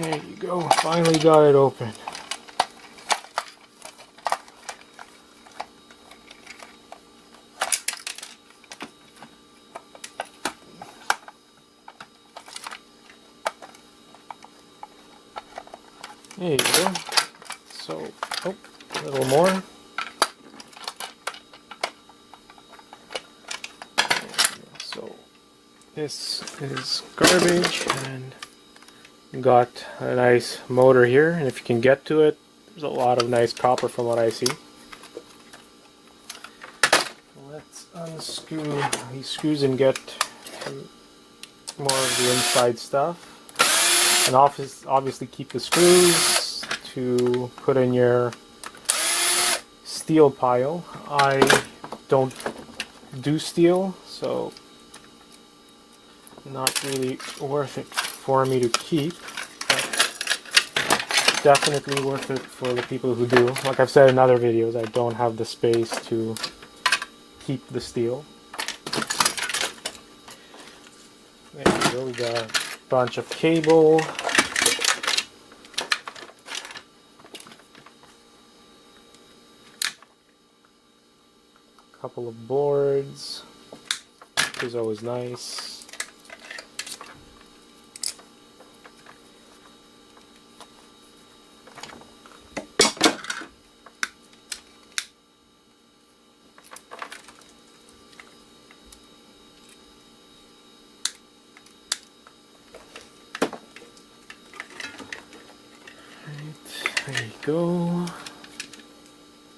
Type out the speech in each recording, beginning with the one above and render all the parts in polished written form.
There you go, finally got it open. There you go. So, oh, a little more. So, this is garbage, and got a nice motor here, and if you can get to it, there's a lot of nice copper from what I see. Let's unscrew these screws and get more of the inside stuff. And obviously keep the screws to put in your steel pile. I don't do steel, so not really worth it for me to keep, but definitely worth it for the people who do. Like I've said in other videos, I don't have the space to keep the steel. There we go, we got a bunch of cable. Couple of boards, which is always nice. There you go. I'm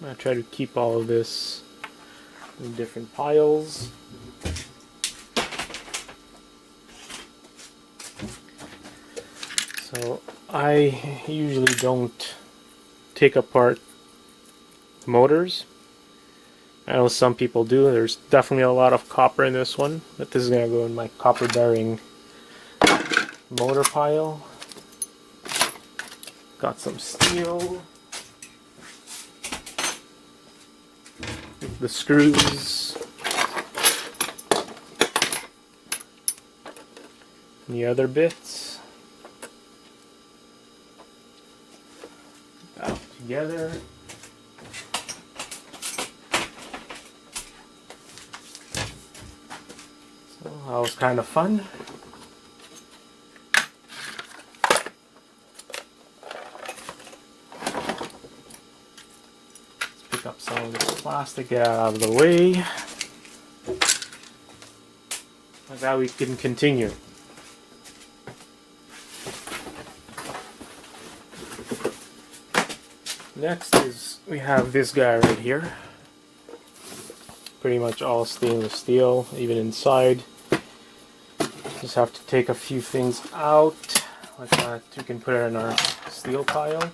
going to try to keep all of this in different piles. So I usually don't take apart motors. I know some people do. There's definitely a lot of copper in this one, but this is going to go in my copper bearing motor pile. Got some steel, the screws, and the other bits out together. So that was kind of fun. Pick up some of this plastic, get out of the way. Like that we can continue. Next is we have this guy right here. Pretty much all stainless steel, even inside. Just have to take a few things out like that. We can put it in our steel pile.